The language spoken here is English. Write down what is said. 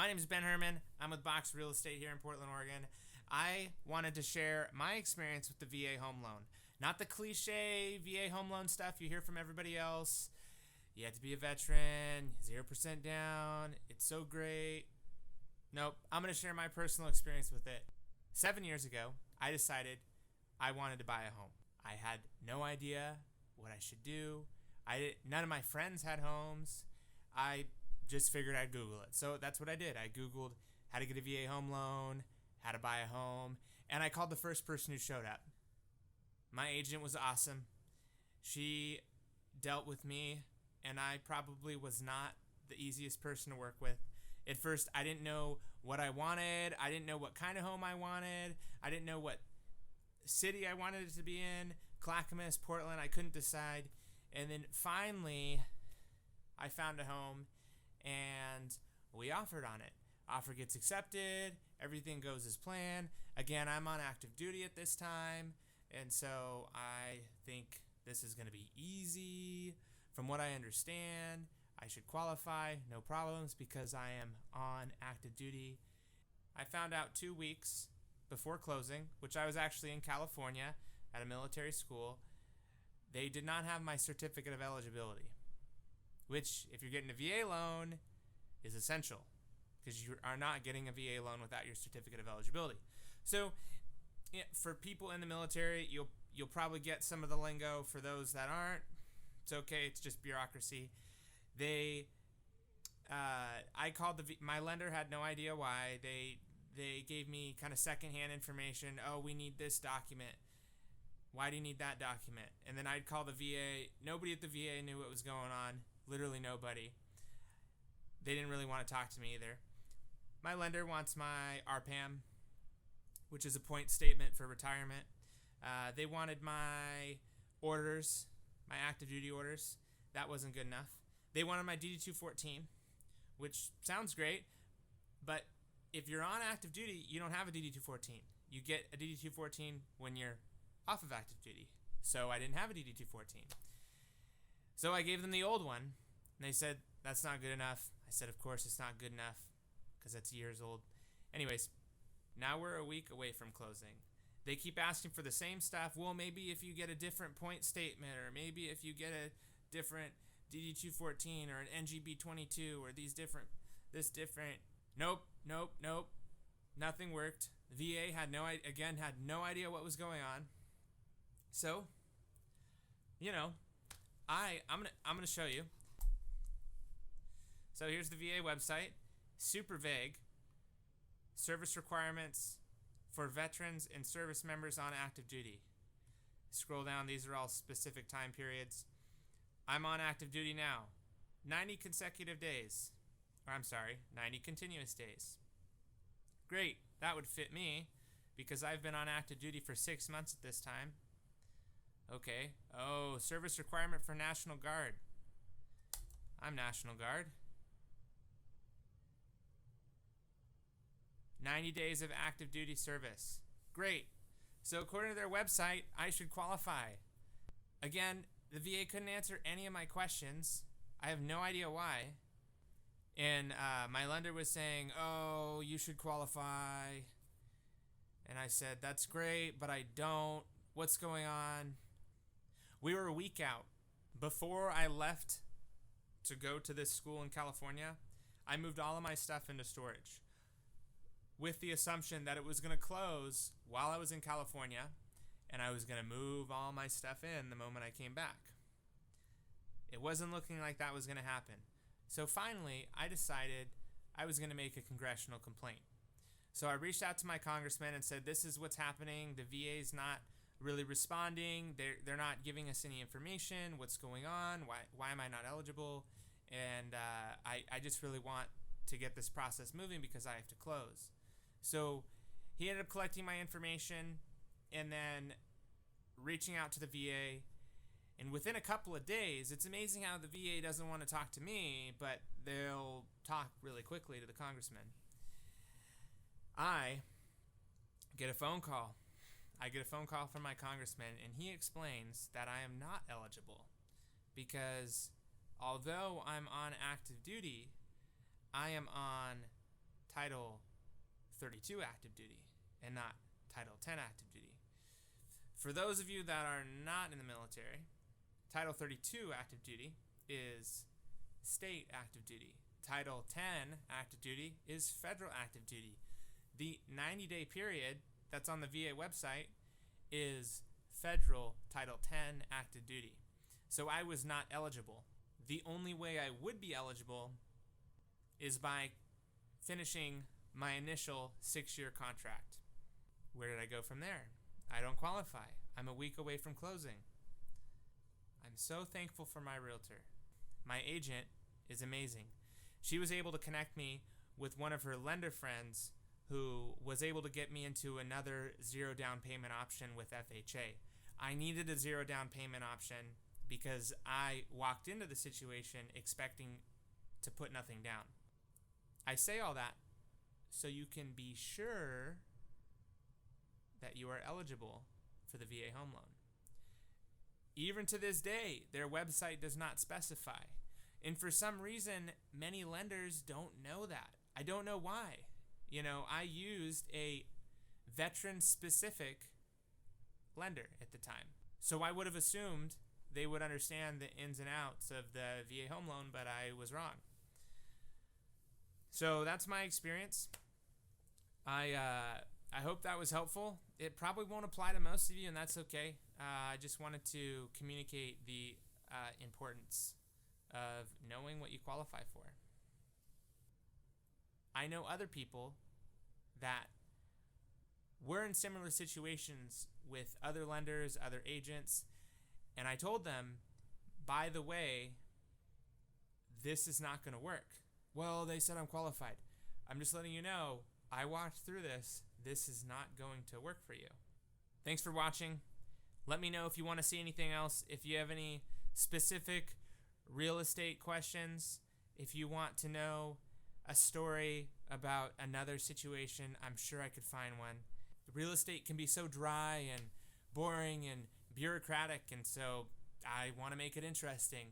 My name is Ben Herman. I'm with Box Real Estate here in Portland, Oregon. I wanted to share my experience with the VA home loan. Not the cliche VA home loan stuff you hear from everybody else. You have to be a veteran, 0% down, it's so great. Nope, I'm going to share my personal experience with it. 7 years ago, I decided I wanted to buy a home. I had no idea what I should do. None of my friends had homes. I just figured I'd Google it. So that's what I did. I Googled how to get a VA home loan, how to buy a home, and I called the first person who showed up. My agent was awesome. She dealt with me, and I probably was not the easiest person to work with. At first, I didn't know what I wanted. I didn't know what kind of home I wanted. I didn't know what city I wanted it to be in. Clackamas, Portland, I couldn't decide. And then finally, I found a home, and we offered on it. Offer gets accepted. Everything goes as planned. Again, I'm on active duty at this time, and so I think this is going to be easy. From what I understand, I should qualify, no problems, because I am on active duty. I found out 2 weeks before closing, which I was actually in California at a military school. They did not have my certificate of eligibility, which, if you're getting a VA loan, is essential, because you are not getting a VA loan without your certificate of eligibility. So, for people in the military, you'll probably get some of the lingo. For those that aren't, it's okay. It's just bureaucracy. I called my lender had no idea why. They gave me kind of secondhand information. Oh, we need this document. Why do you need that document? And then I'd call the VA. Nobody at the VA knew what was going on. Literally nobody. They didn't really want to talk to me either. My lender wants my RPAM, which is a point statement for retirement. They wanted my orders, my active duty orders. That wasn't good enough. They wanted my DD-214, which sounds great, but if you're on active duty, you don't have a DD-214. You get a DD-214 when you're off of active duty. So I didn't have a DD-214. So I gave them the old one, and they said, that's not good enough. I said, of course it's not good enough, because that's years old. Anyways, now we're a week away from closing. They keep asking for the same stuff. Well, maybe if you get a different point statement, or maybe if you get a different DD-214 or an NGB-22 or this different. Nope. Nothing worked. The VA had no idea what was going on. So, I'm gonna show you. So here's the VA website. Super vague. Service requirements for veterans and service members on active duty. Scroll down. These are all specific time periods. I'm on active duty now. 90 consecutive days. 90 continuous days. Great. That would fit me because I've been on active duty for 6 months at this time. Okay. Oh, service requirement for National Guard. I'm National Guard. 90 days of active duty service. Great. So according to their website, I should qualify. Again, the VA couldn't answer any of my questions. I have no idea why. And my lender was saying, oh, you should qualify. And I said, that's great, but I don't. What's going on? We were a week out. Before I left to go to this school in California, I moved all of my stuff into storage with the assumption that it was going to close while I was in California, and I was going to move all my stuff in the moment I came back. It wasn't looking like that was going to happen. So finally, I decided I was going to make a congressional complaint. So I reached out to my congressman and said, this is what's happening. The VA's not really responding. They're not giving us any information. What's going on? Why am I not eligible? And I just really want to get this process moving because I have to close. So he ended up collecting my information and then reaching out to the VA. And within a couple of days, it's amazing how the VA doesn't want to talk to me, but they'll talk really quickly to the congressman. I get a phone call. I get a phone call from my congressman, and he explains that I am not eligible because although I'm on active duty, I am on Title 32 active duty and not Title 10 active duty. For those of you that are not in the military, Title 32 active duty is state active duty. Title 10 active duty is federal active duty. The 90-day period that's on the VA website is federal Title 10 active duty. So I was not eligible. The only way I would be eligible is by finishing my initial 6-year contract. Where did I go from there? I don't qualify. I'm a week away from closing. I'm so thankful for my realtor. My agent is amazing. She was able to connect me with one of her lender friends who was able to get me into another zero down payment option with FHA. I needed a zero down payment option because I walked into the situation expecting to put nothing down. I say all that so you can be sure that you are eligible for the VA home loan. Even to this day, their website does not specify. And for some reason, many lenders don't know that. I don't know why. I used a veteran-specific lender at the time. So I would have assumed they would understand the ins and outs of the VA home loan, but I was wrong. So that's my experience. I hope that was helpful. It probably won't apply to most of you, and that's okay. I just wanted to communicate the importance of knowing what you qualify for. I know other people that were in similar situations with other lenders, other agents, and I told them, by the way, this is not going to work. Well, they said I'm qualified. I'm just letting you know, I walked through this. This is not going to work for you. Thanks for watching. Let me know if you want to see anything else. If you have any specific real estate questions, if you want to know a story about another situation, I'm sure I could find one. Real estate can be so dry and boring and bureaucratic, and so I want to make it interesting.